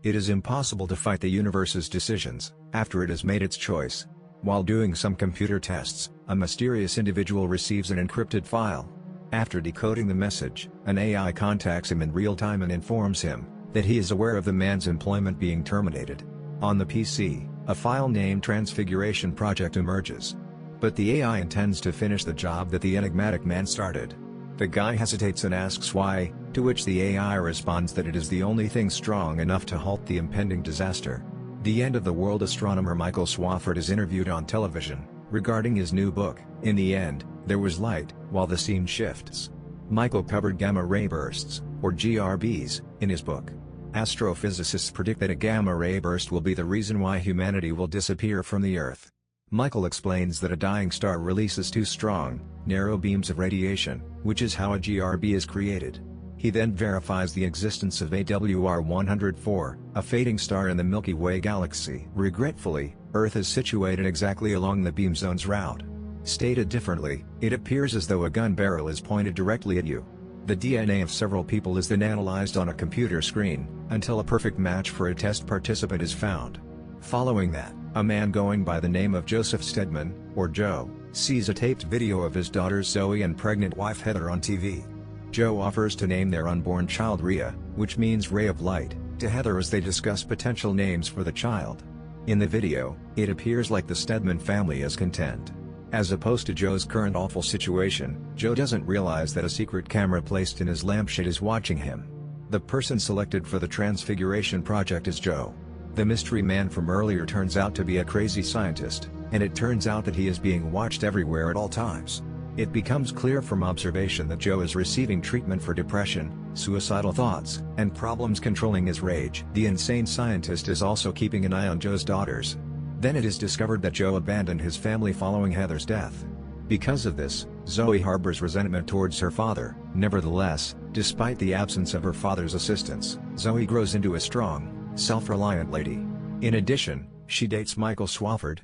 It is impossible to fight the universe's decisions, after it has made its choice. While doing some computer tests, a mysterious individual receives an encrypted file. After decoding the message, an AI contacts him in real time and informs him that he is aware of the man's employment being terminated. On the PC, a file named Transfiguration Project emerges. But the AI intends to finish the job that the enigmatic man started. The guy hesitates and asks why, to which the AI responds that it is the only thing strong enough to halt the impending disaster. The end-of-the-world astronomer Michael Swafford is interviewed on television regarding his new book. In the end, there was light, while the scene shifts. Michael covered gamma-ray bursts, or GRBs, in his book. Astrophysicists predict that a gamma-ray burst will be the reason why humanity will disappear from the Earth. Michael explains that a dying star releases two strong, narrow beams of radiation, which is how a GRB is created. He then verifies the existence of AWR 104, a fading star in the Milky Way galaxy. Regretfully, Earth is situated exactly along the beam zone's route. Stated differently, it appears as though a gun barrel is pointed directly at you. The DNA of several people is then analyzed on a computer screen, until a perfect match for a test participant is found. Following that, a man going by the name of Joseph Stedman, or Joe, sees a taped video of his daughter Zoe and pregnant wife Heather on TV. Joe offers to name their unborn child Rhea, which means ray of light, to Heather as they discuss potential names for the child. In the video, it appears like the Stedman family is content. As opposed to Joe's current awful situation, Joe doesn't realize that a secret camera placed in his lampshade is watching him. The person selected for the Transfiguration Project is Joe. The mystery man from earlier turns out to be a crazy scientist, and it turns out that he is being watched everywhere at all times. It becomes clear from observation that Joe is receiving treatment for depression, suicidal thoughts, and problems controlling his rage. The insane scientist is also keeping an eye on Joe's daughters. Then it is discovered that Joe abandoned his family following Heather's death. Because of this, Zoe harbors resentment towards her father. Nevertheless, despite the absence of her father's assistance, Zoe grows into a strong, self-reliant lady. In addition, she dates Michael Swafford.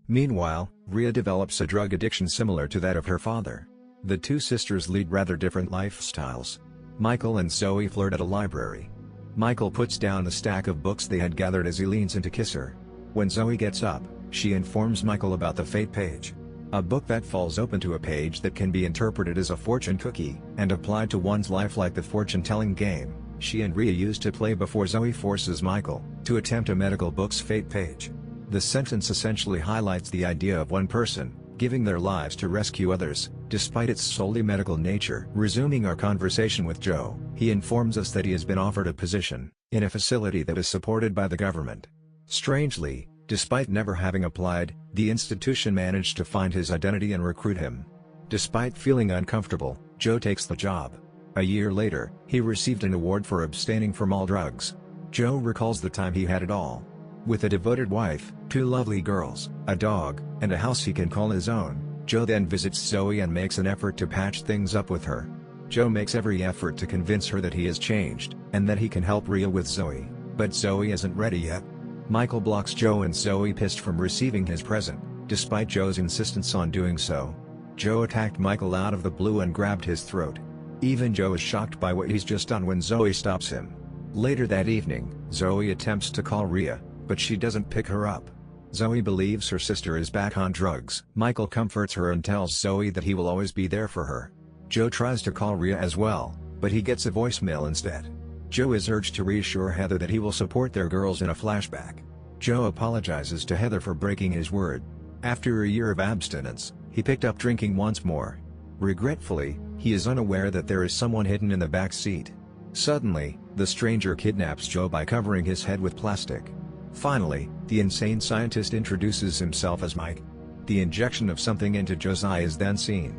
Meanwhile, Rhea develops a drug addiction similar to that of her father. The two sisters lead rather different lifestyles. Michael and Zoe flirt at a library. Michael puts down the stack of books they had gathered as he leans in to kiss her. When Zoe gets up, she informs Michael about the fate page. A book that falls open to a page that can be interpreted as a fortune cookie, and applied to one's life like the fortune-telling game she and Rhea used to play before Zoe forces Michael to attempt a medical book's fate page. The sentence essentially highlights the idea of one person giving their lives to rescue others, despite its solely medical nature. Resuming our conversation with Joe, he informs us that he has been offered a position in a facility that is supported by the government. Strangely, despite never having applied, the institution managed to find his identity and recruit him. Despite feeling uncomfortable, Joe takes the job. A year later, he received an award for abstaining from all drugs. Joe recalls the time he had it all. With a devoted wife, two lovely girls, a dog, and a house he can call his own, Joe then visits Zoe and makes an effort to patch things up with her. Joe makes every effort to convince her that he has changed, and that he can help Rhea with Zoe, but Zoe isn't ready yet. Michael blocks Joe and Zoe, pissed from receiving his present, despite Joe's insistence on doing so. Joe attacked Michael out of the blue and grabbed his throat. Even Joe is shocked by what he's just done when Zoe stops him. Later that evening, Zoe attempts to call Rhea, but she doesn't pick her up. Zoe believes her sister is back on drugs. Michael comforts her and tells Zoe that he will always be there for her. Joe tries to call Rhea as well, but he gets a voicemail instead. Joe is urged to reassure Heather that he will support their girls in a flashback. Joe apologizes to Heather for breaking his word. After a year of abstinence, he picked up drinking once more. Regretfully, he is unaware that there is someone hidden in the back seat. Suddenly, the stranger kidnaps Joe by covering his head with plastic. Finally, the insane scientist introduces himself as Mike. The injection of something into Joe's eye is then seen.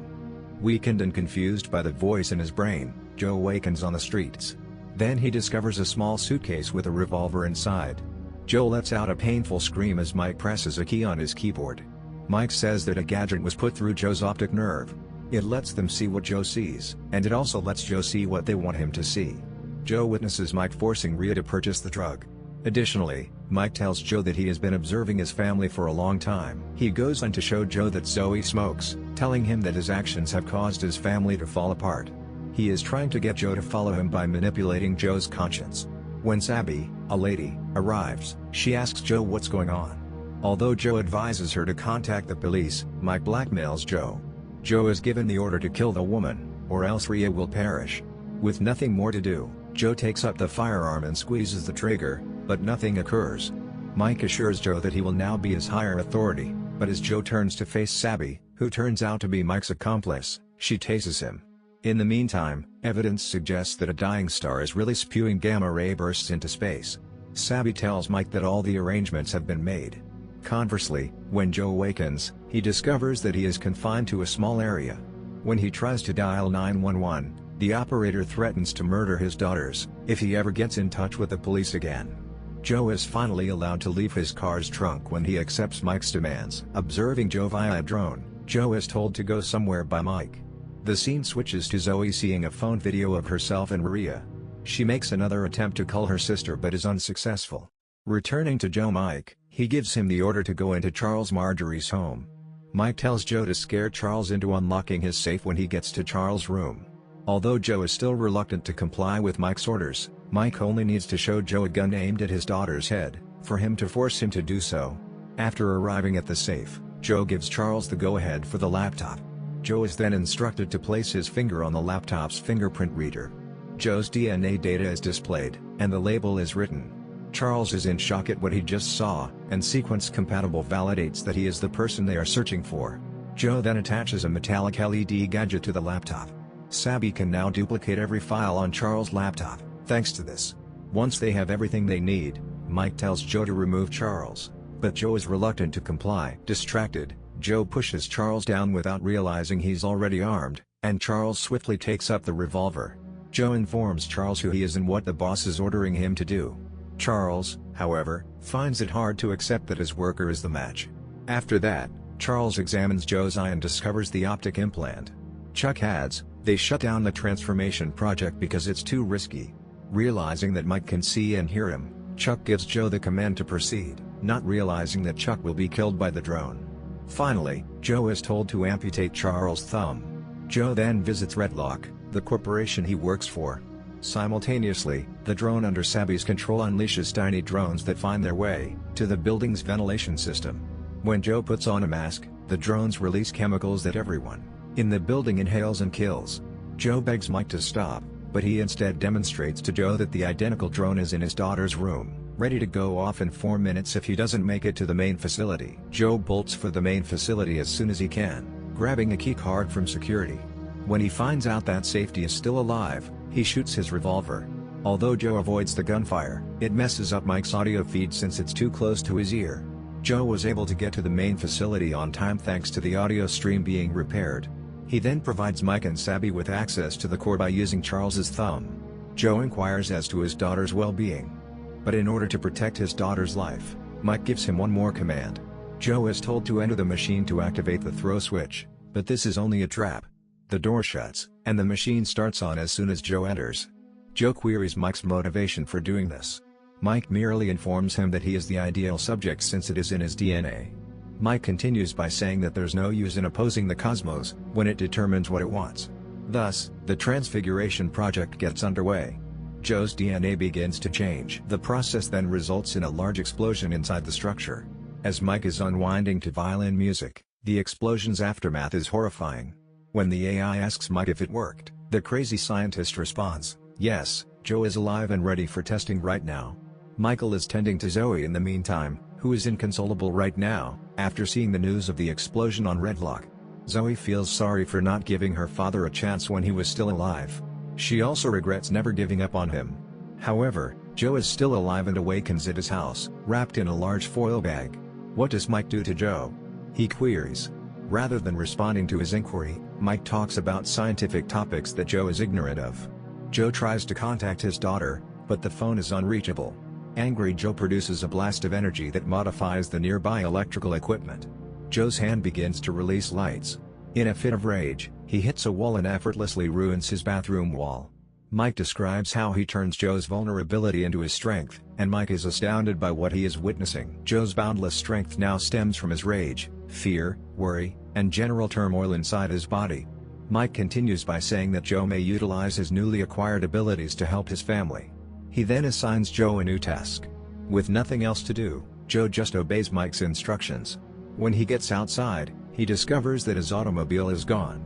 Weakened and confused by the voice in his brain, Joe awakens on the streets. Then he discovers a small suitcase with a revolver inside. Joe lets out a painful scream as Mike presses a key on his keyboard. Mike says that a gadget was put through Joe's optic nerve. It lets them see what Joe sees, and it also lets Joe see what they want him to see. Joe witnesses Mike forcing Rhea to purchase the drug. Additionally, Mike tells Joe that he has been observing his family for a long time. He goes on to show Joe that Zoe smokes, telling him that his actions have caused his family to fall apart. He is trying to get Joe to follow him by manipulating Joe's conscience. When Sabby, A lady arrives. She asks Joe what's going on. Although Joe advises her to contact the police, Mike blackmails Joe. Joe is given the order to kill the woman, or else Rhea will perish. With nothing more to do, Joe takes up the firearm and squeezes the trigger, but nothing occurs. Mike assures Joe that he will now be his higher authority, but as Joe turns to face Sabby, who turns out to be Mike's accomplice, she tases him. In the meantime, evidence suggests that a dying star is really spewing gamma ray bursts into space. Sabby tells Mike that all the arrangements have been made. Conversely, when Joe awakens, he discovers that he is confined to a small area. When he tries to dial 911, the operator threatens to murder his daughters if he ever gets in touch with the police again. Joe is finally allowed to leave his car's trunk when he accepts Mike's demands. Observing Joe via a drone, Joe is told to go somewhere by Mike. The scene switches to Zoe seeing a phone video of herself and Maria. She makes another attempt to call her sister but is unsuccessful. Returning to Joe Mike, he gives him the order to go into Charles Marjorie's home. Mike tells Joe to scare Charles into unlocking his safe when he gets to Charles' room. Although Joe is still reluctant to comply with Mike's orders, Mike only needs to show Joe a gun aimed at his daughter's head, for him to force him to do so. After arriving at the safe, Joe gives Charles the go-ahead for the laptop. Joe is then instructed to place his finger on the laptop's fingerprint reader. Joe's DNA data is displayed, and the label is written. Charles is in shock at what he just saw, and Sequence Compatible validates that he is the person they are searching for. Joe then attaches a metallic LED gadget to the laptop. Sabby can now duplicate every file on Charles' laptop, thanks to this. Once they have everything they need, Mike tells Joe to remove Charles, but Joe is reluctant to comply. Distracted, Joe pushes Charles down without realizing he's already armed, and Charles swiftly takes up the revolver. Joe informs Charles who he is and what the boss is ordering him to do. Charles, however, finds it hard to accept that his worker is the match. After that, Charles examines Joe's eye and discovers the optic implant. Chuck adds, they shut down the transformation project because it's too risky. Realizing that Mike can see and hear him, Chuck gives Joe the command to proceed, not realizing that Chuck will be killed by the drone. Finally, Joe is told to amputate Charles' thumb. Joe then visits Redlock, the corporation he works for. Simultaneously, the drone under Sabby's control unleashes tiny drones that find their way to the building's ventilation system. When Joe puts on a mask, the drones release chemicals that everyone in the building inhales and kills. Joe begs Mike to stop, but he instead demonstrates to Joe that the identical drone is in his daughter's room, ready to go off in 4 minutes if he doesn't make it to the main facility. Joe bolts for the main facility as soon as he can, grabbing a key card from security. When he finds out that Safety is still alive, he shoots his revolver. Although Joe avoids the gunfire, it messes up Mike's audio feed since it's too close to his ear. Joe was able to get to the main facility on time thanks to the audio stream being repaired. He then provides Mike and Sabby with access to the core by using Charles's thumb. Joe inquires as to his daughter's well-being. But in order to protect his daughter's life, Mike gives him one more command. Joe is told to enter the machine to activate the throw switch, but this is only a trap. The door shuts, and the machine starts on as soon as Joe enters. Joe queries Mike's motivation for doing this. Mike merely informs him that he is the ideal subject since it is in his DNA. Mike continues by saying that there's no use in opposing the cosmos when it determines what it wants. Thus, the Transfiguration project gets underway. Joe's DNA begins to change. The process then results in a large explosion inside the structure. As Mike is unwinding to violin music, the explosion's aftermath is horrifying. When the AI asks Mike if it worked, the crazy scientist responds, "Yes, Joe is alive and ready for testing right now." Michael is tending to Zoe in the meantime, who is inconsolable right now, after seeing the news of the explosion on Redlock. Zoe feels sorry for not giving her father a chance when he was still alive. She also regrets never giving up on him. However, Joe is still alive and awakens at his house, wrapped in a large foil bag. What does Mike do to Joe? He queries. Rather than responding to his inquiry, Mike talks about scientific topics that Joe is ignorant of. Joe tries to contact his daughter, but the phone is unreachable. Angry Joe produces a blast of energy that modifies the nearby electrical equipment. Joe's hand begins to release lights. In a fit of rage, he hits a wall and effortlessly ruins his bathroom wall. Mike describes how he turns Joe's vulnerability into his strength, and Mike is astounded by what he is witnessing. Joe's boundless strength now stems from his rage, fear, worry, and general turmoil inside his body. Mike continues by saying that Joe may utilize his newly acquired abilities to help his family. He then assigns Joe a new task. With nothing else to do, Joe just obeys Mike's instructions. When he gets outside, he discovers that his automobile is gone.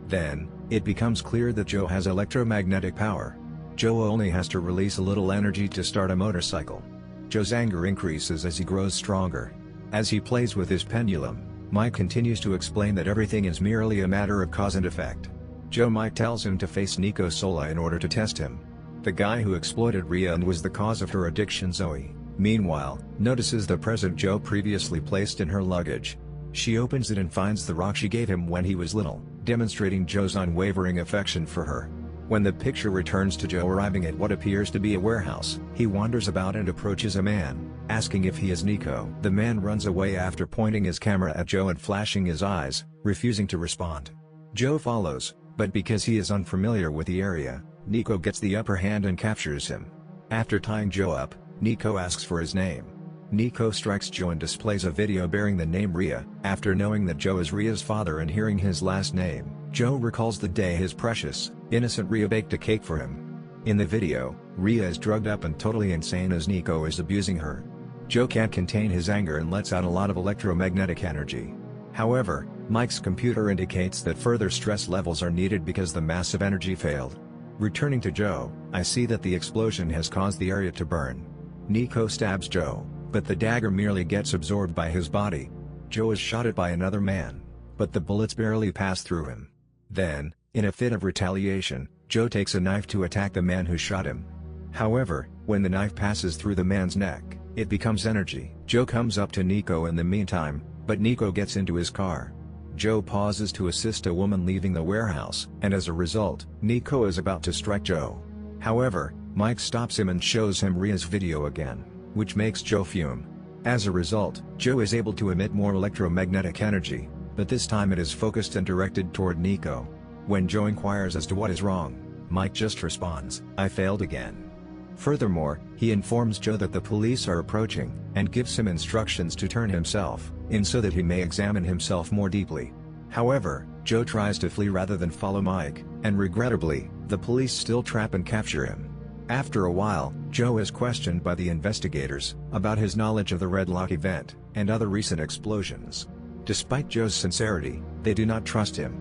Then, it becomes clear that Joe has electromagnetic power. Joe only has to release a little energy to start a motorcycle. Joe's anger increases as he grows stronger. As he plays with his pendulum, Mike continues to explain that everything is merely a matter of cause and effect. Mike tells him to face Nico Sola in order to test him. The guy who exploited Rhea and was the cause of her addiction, Zoe, meanwhile, notices the present Joe previously placed in her luggage. She opens it and finds the rock she gave him when he was little, demonstrating Joe's unwavering affection for her. When the picture returns to Joe arriving at what appears to be a warehouse, he wanders about and approaches a man, asking if he is Nico. The man runs away after pointing his camera at Joe and flashing his eyes, refusing to respond. Joe follows, but because he is unfamiliar with the area, Nico gets the upper hand and captures him. After tying Joe up, Nico asks for his name. Nico strikes Joe and displays a video bearing the name Rhea. After knowing that Joe is Rhea's father and hearing his last name, Joe recalls the day his precious, innocent Rhea baked a cake for him. In the video, Rhea is drugged up and totally insane as Nico is abusing her. Joe can't contain his anger and lets out a lot of electromagnetic energy. However, Mike's computer indicates that further stress levels are needed because the massive energy failed. Returning to Joe, I see that the explosion has caused the area to burn. Nico stabs Joe, but the dagger merely gets absorbed by his body. Joe is shot at by another man, but the bullets barely pass through him. Then, in a fit of retaliation, Joe takes a knife to attack the man who shot him. However, when the knife passes through the man's neck, it becomes energy. Joe comes up to Nico in the meantime, but Nico gets into his car. Joe pauses to assist a woman leaving the warehouse, and as a result, Nico is about to strike Joe. However, Mike stops him and shows him Rhea's video again, which makes Joe fume. As a result, Joe is able to emit more electromagnetic energy, but this time it is focused and directed toward Nico. When Joe inquires as to what is wrong, Mike just responds, "I failed again." Furthermore, he informs Joe that the police are approaching, and gives him instructions to turn himself in so that he may examine himself more deeply. However, Joe tries to flee rather than follow Mike, and regrettably, the police still trap and capture him. After a while, Joe is questioned by the investigators about his knowledge of the Red Lock event and other recent explosions. Despite Joe's sincerity, they do not trust him.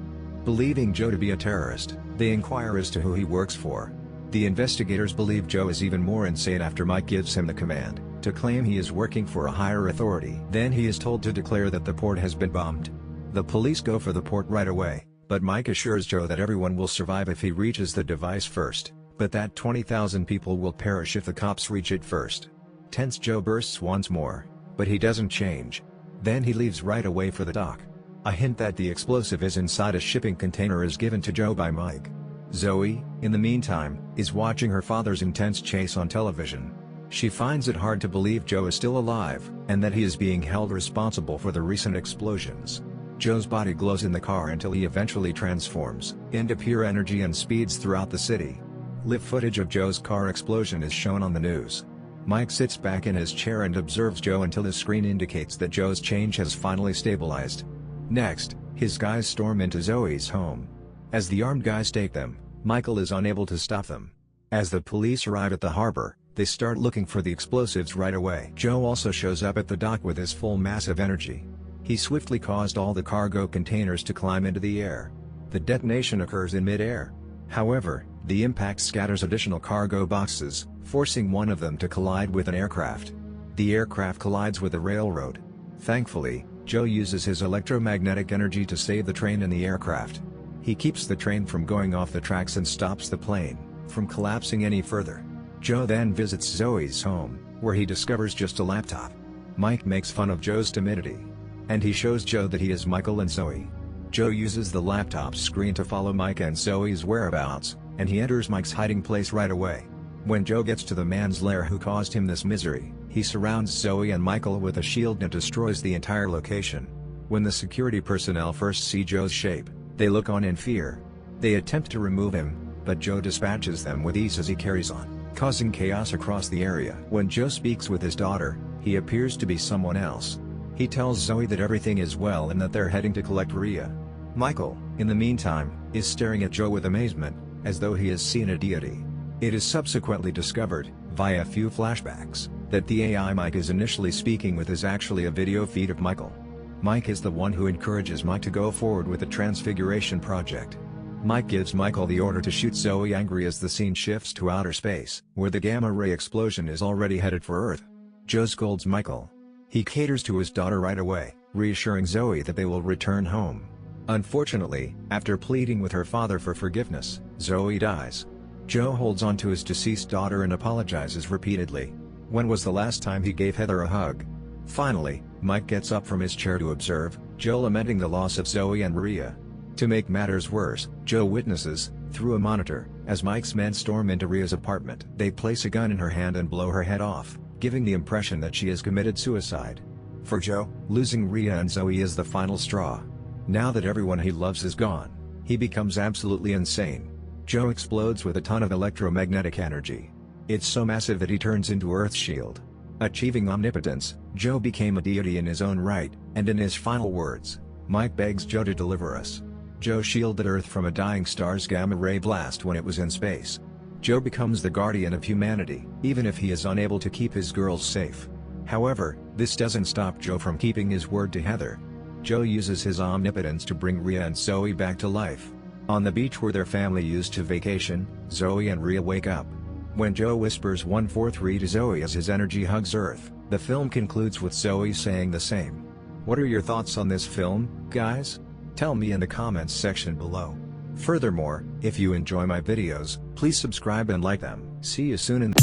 Believing Joe to be a terrorist, they inquire as to who he works for. The investigators believe Joe is even more insane after Mike gives him the command to claim he is working for a higher authority. Then he is told to declare that the port has been bombed. The police go for the port right away, but Mike assures Joe that everyone will survive if he reaches the device first, but that 20,000 people will perish if the cops reach it first. Tense, Joe bursts once more, but he doesn't change. Then he leaves right away for the dock. A hint that the explosive is inside a shipping container is given to Joe by Mike. Zoe, in the meantime, is watching her father's intense chase on television. She finds it hard to believe Joe is still alive, and that he is being held responsible for the recent explosions. Joe's body glows in the car until he eventually transforms into pure energy and speeds throughout the city. Live footage of Joe's car explosion is shown on the news. Mike sits back in his chair and observes Joe until his screen indicates that Joe's change has finally stabilized. Next, his guys storm into Zoe's home. As the armed guys take them, Michael is unable to stop them. As the police arrive at the harbor, they start looking for the explosives right away. Joe also shows up at the dock with his full mass of energy. He swiftly caused all the cargo containers to climb into the air. The detonation occurs in mid-air. However, the impact scatters additional cargo boxes, forcing one of them to collide with an aircraft. The aircraft collides with a railroad. Thankfully, Joe uses his electromagnetic energy to save the train and the aircraft. He keeps the train from going off the tracks and stops the plane from collapsing any further. Joe then visits Zoe's home, where he discovers just a laptop. Mike makes fun of Joe's timidity, and he shows Joe that he is Michael and Zoe. Joe uses the laptop's screen to follow Mike and Zoe's whereabouts, and he enters Mike's hiding place right away. When Joe gets to the man's lair who caused him this misery, he surrounds Zoe and Michael with a shield and destroys the entire location. When the security personnel first see Joe's shape, they look on in fear. They attempt to remove him, but Joe dispatches them with ease as he carries on, causing chaos across the area. When Joe speaks with his daughter, he appears to be someone else. He tells Zoe that everything is well and that they're heading to collect Rhea. Michael, in the meantime, is staring at Joe with amazement, as though he has seen a deity. It is subsequently discovered via a few flashbacks, that the AI Mike is initially speaking with is actually a video feed of Michael. Mike is the one who encourages Mike to go forward with the Transfiguration project. Mike gives Michael the order to shoot Zoe, angry as the scene shifts to outer space, where the gamma-ray explosion is already headed for Earth. Joe scolds Michael. He caters to his daughter right away, reassuring Zoe that they will return home. Unfortunately, after pleading with her father for forgiveness, Zoe dies. Joe holds on to his deceased daughter and apologizes repeatedly. When was the last time he gave Heather a hug? Finally, Mike gets up from his chair to observe, Joe lamenting the loss of Zoe and Rhea. To make matters worse, Joe witnesses, through a monitor, as Mike's men storm into Rhea's apartment. They place a gun in her hand and blow her head off, giving the impression that she has committed suicide. For Joe, losing Rhea and Zoe is the final straw. Now that everyone he loves is gone, he becomes absolutely insane. Joe explodes with a ton of electromagnetic energy. It's so massive that he turns into Earth's shield. Achieving omnipotence, Joe became a deity in his own right, and in his final words, Mike begs Joe to deliver us. Joe shielded Earth from a dying star's gamma-ray blast when it was in space. Joe becomes the guardian of humanity, even if he is unable to keep his girls safe. However, this doesn't stop Joe from keeping his word to Heather. Joe uses his omnipotence to bring Rhea and Zoe back to life. On the beach where their family used to vacation, Zoe and Rhea wake up. When Joe whispers 143 to Zoe as his energy hugs Earth, the film concludes with Zoe saying the same. What are your thoughts on this film, guys? Tell me in the comments section below. Furthermore, if you enjoy my videos, please subscribe and like them. See you soon in